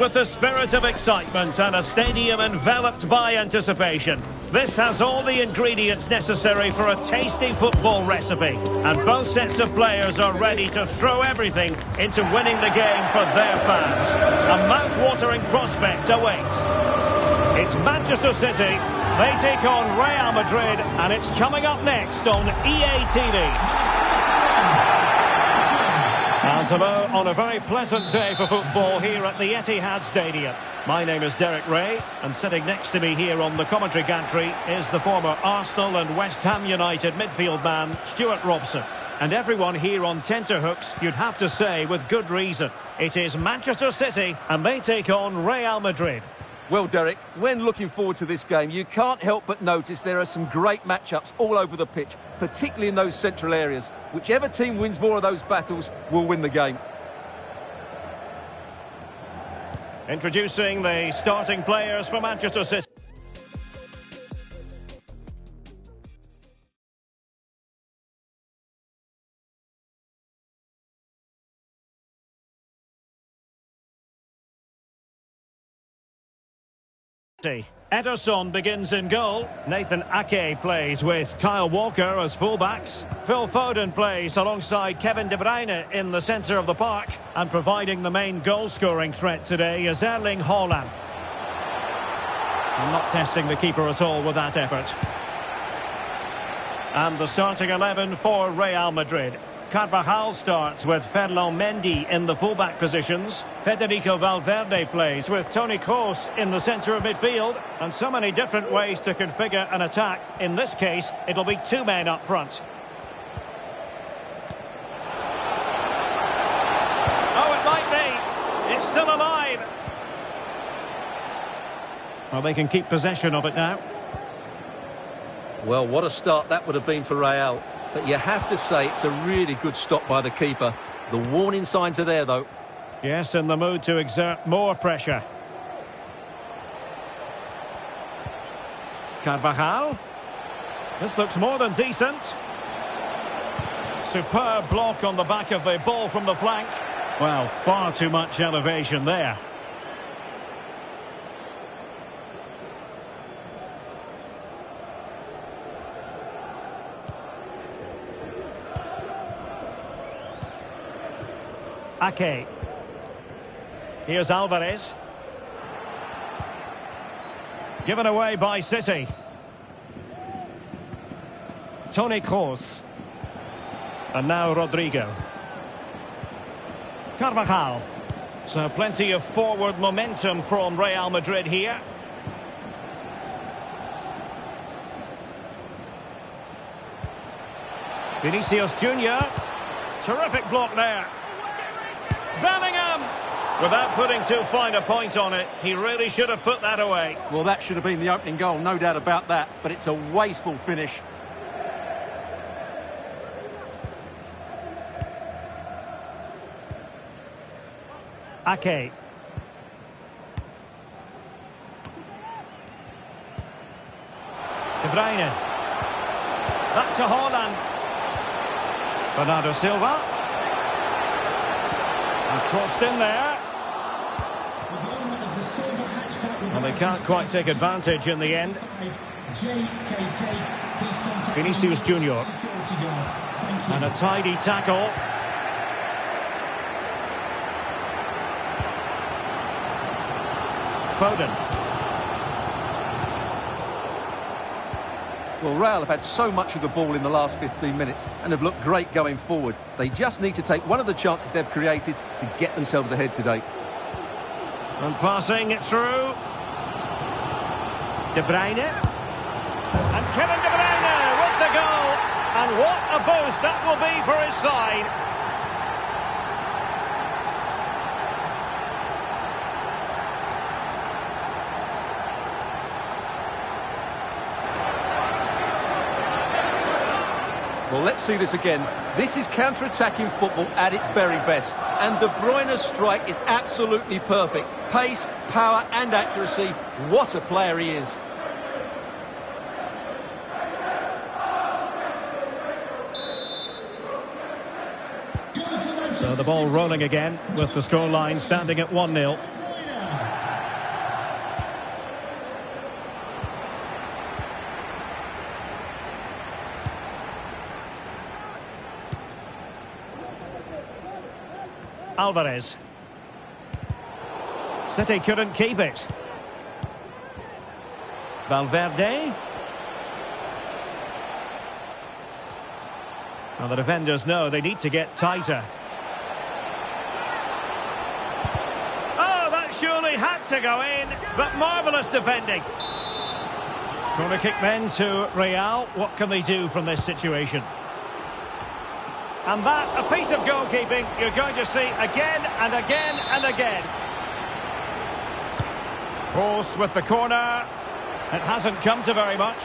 With the spirit of excitement and a stadium enveloped by anticipation, this has all the ingredients necessary for a tasty football recipe. And both sets of players are ready to throw everything into winning the game for their fans. A mouth-watering prospect awaits. It's Manchester City. They take on Real Madrid, and it's coming up next on EA TV. And hello on a very pleasant day for football here at the Etihad Stadium. My name is Derek Ray, and sitting next to me here on the commentary gantry is the former Arsenal and West Ham United midfield man, Stuart Robson. And everyone here on tenterhooks, you'd have to say with good reason. It is Manchester City, and they take on Real Madrid. Well, Derek, when looking forward to this game, you can't help but notice there are some great matchups all over the pitch, particularly in those central areas. Whichever team wins more of those battles will win the game. Introducing the starting players for Manchester City. Ederson begins in goal. Nathan Ake plays with Kyle Walker as fullbacks. Phil Foden plays alongside Kevin De Bruyne in the centre of the park. And providing the main goal-scoring threat today is Erling Haaland. Not testing the keeper at all with that effort. And the starting 11 for Real Madrid. Carvajal starts with Ferland Mendy in the fullback positions. Federico Valverde plays with Toni Kroos in the centre of midfield. And so many different ways to configure an attack. In this case, it'll be two men up front. Oh, it might be. It's still alive. Well, they can keep possession of it now. Well, what a start that would have been for Real. But you have to say it's a really good stop by the keeper. The warning signs are there, though. Yes, in the mood to exert more pressure. Carvajal. This looks more than decent. Superb block on the back of the ball from the flank. Well, far too much elevation there. Ake. Here's Alvarez. Given away by City. Toni Kroos. And now Rodrigo. Carvajal. So plenty of forward momentum from Real Madrid here. Vinicius Junior. Terrific block there. Bellingham! Without putting too fine a point on it, he really should have put that away. Well, that should have been the opening goal, no doubt about that. But it's a wasteful finish. Ake. De Bruyne. Back to Haaland. Bernardo Silva. And crossed in there. And they can't quite take advantage in the end. Vinicius Junior. And a tidy tackle. Foden. Well, Real have had so much of the ball in the last 15 minutes and have looked great going forward. They just need to take one of the chances they've created to get themselves ahead today. And passing it through. De Bruyne. And Kevin De Bruyne with the goal. And what a boost that will be for his side. Well, let's see this again. This is counter-attacking football at its very best. And De Bruyne's strike is absolutely perfect. Pace, power and accuracy. What a player he is. So the ball rolling again with the scoreline standing at 1-0. Alvarez. City couldn't keep it. Valverde. Well, the defenders know they need to get tighter. Oh, that surely had to go in, but marvellous defending. Corner kick then to Real. What can they do from this situation? And that, a piece of goalkeeping you're going to see again and again and again. Horse with the corner. It hasn't come to very much.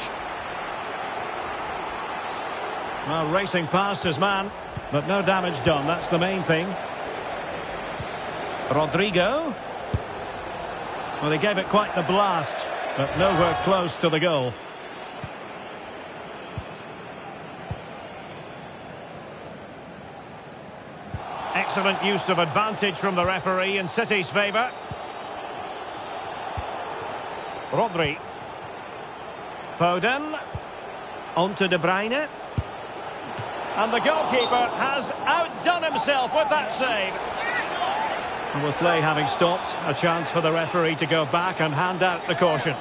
Well, racing past his man, but no damage done. That's the main thing. Rodrigo. Well, he gave it quite the blast, but nowhere close to the goal. Excellent use of advantage from the referee in City's favour. Rodri. Foden. On to De Bruyne. And the goalkeeper has outdone himself with that save. And with play having stopped, a chance for the referee to go back and hand out the caution.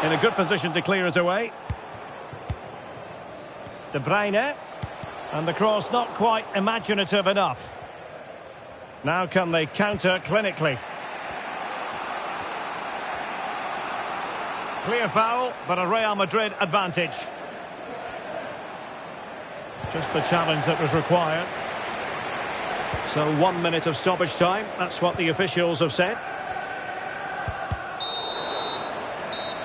In a good position to clear it away. De Bruyne. And the cross not quite imaginative enough. Now can they counter clinically? Clear foul, but a Real Madrid advantage. Just the challenge that was required. So 1 minute of stoppage time. That's what the officials have said.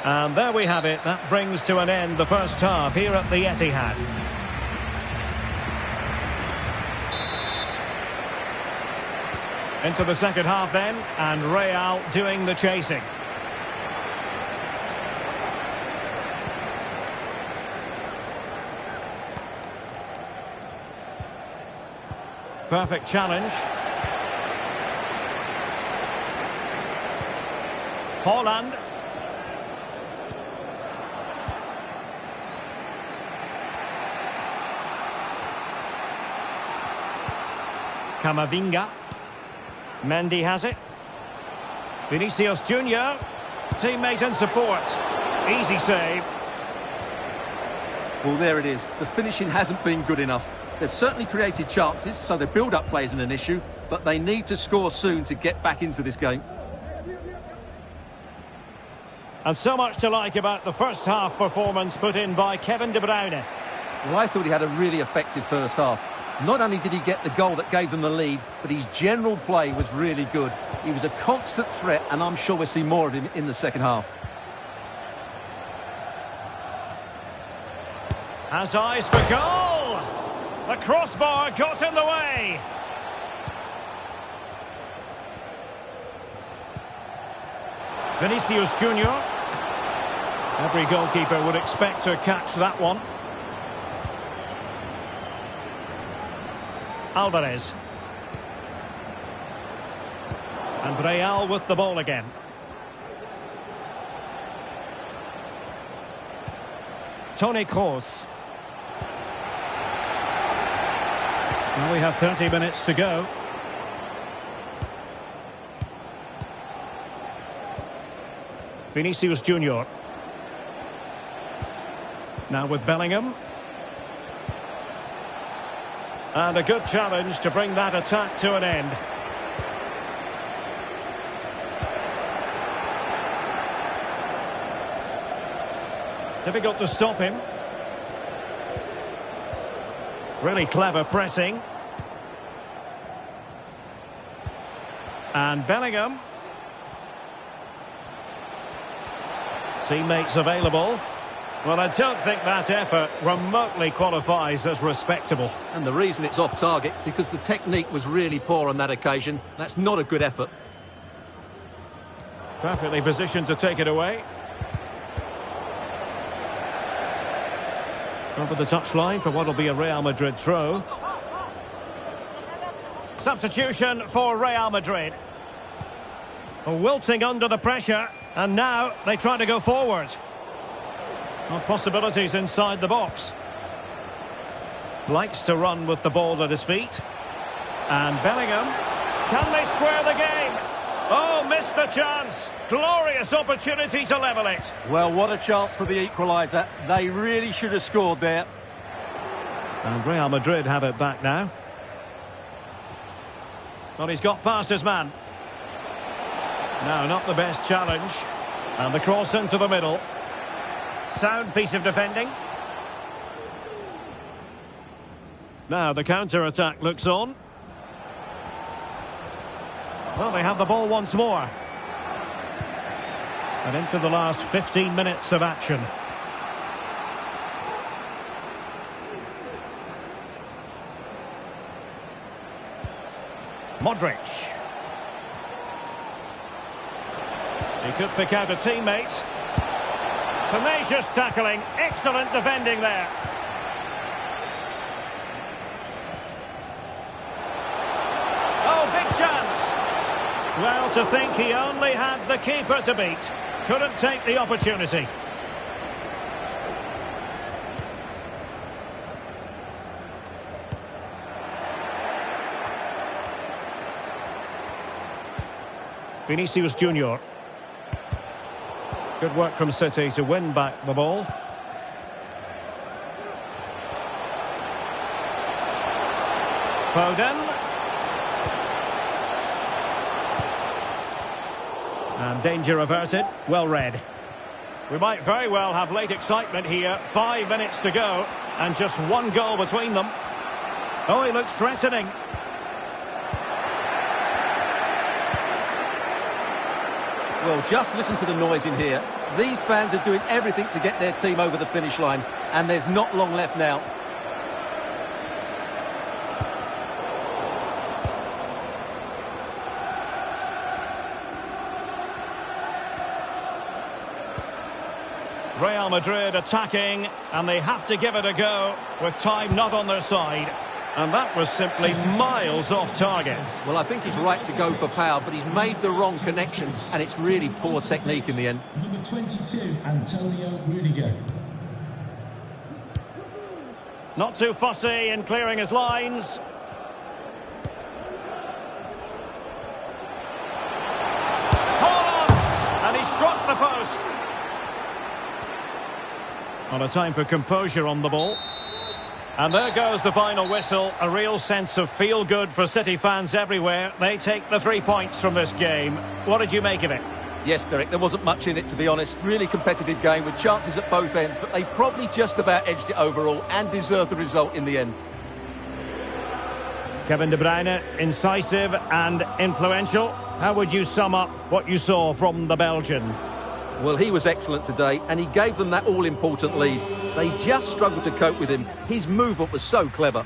And there we have it. That brings to an end the first half here at the Etihad. Into the second half then, and Real doing the chasing. Perfect challenge. Haaland. Camavinga. Mendy has it. Vinicius Junior. Teammate and support. Easy save. Well, there it is. The finishing hasn't been good enough. They've certainly created chances, so the build-up play isn't an issue, but they need to score soon to get back into this game. And so much to like about the first half performance put in by Kevin De Bruyne. Well, I thought he had a really effective first half. Not only did he get the goal that gave them the lead, but his general play was really good. He was a constant threat, and I'm sure we'll see more of him in the second half. Has eyes for goal! The crossbar got in the way! Vinicius Junior. Every goalkeeper would expect to catch that one. Alvarez. And Real with the ball again. Toni Kroos. Now we have 30 minutes to go. Vinicius Junior. Now with Bellingham. And a good challenge to bring that attack to an end. Difficult to stop him. Really clever pressing. And Bellingham. Teammates available. Well, I don't think that effort remotely qualifies as respectable. And the reason it's off target, because the technique was really poor on that occasion. That's not a good effort. Perfectly positioned to take it away. Over the touchline for what will be a Real Madrid throw. Substitution for Real Madrid. Wilting under the pressure, and now they try to go forward. Well, possibilities inside the box. Likes to run with the ball at his feet. And Bellingham. Can they square the game? Oh, missed the chance. Glorious opportunity to level it. Well, what a chance for the equaliser. They really should have scored there. And Real Madrid have it back now. Well, he's got past his man. No, not the best challenge. And the cross into the middle. Sound piece of defending. Now the counter-attack looks on. Well, they have the ball once more. And into the last 15 minutes of action. Modric. He could pick out a teammate. Tenacious tackling. Excellent defending there. Oh, big chance. Well, to think he only had the keeper to beat. Couldn't take the opportunity. Vinicius Junior. Good work from City to win back the ball. Foden. And danger averted. Well read. We might very well have late excitement here. 5 minutes to go. And just one goal between them. Oh, he looks threatening. Well, just listen to the noise in here. These fans are doing everything to get their team over the finish line. And there's not long left now. Real Madrid attacking, and they have to give it a go with time not on their side. And that was simply miles off target. Well, I think he's right to go for power, but he's made the wrong connection, and it's really poor technique in the end. Number 22, Antonio Rudiger. Not too fussy in clearing his lines. Hold on! And he struck the post. On a time for composure on the ball. And there goes the final whistle. A real sense of feel-good for City fans everywhere. They take the 3 points from this game. What did you make of it? Yes, Derek, there wasn't much in it, to be honest. Really competitive game with chances at both ends, but they probably just about edged it overall and deserved the result in the end. Kevin De Bruyne, incisive and influential. How would you sum up what you saw from the Belgian? Well, he was excellent today, and he gave them that all-important lead. They just struggled to cope with him. His movement was so clever.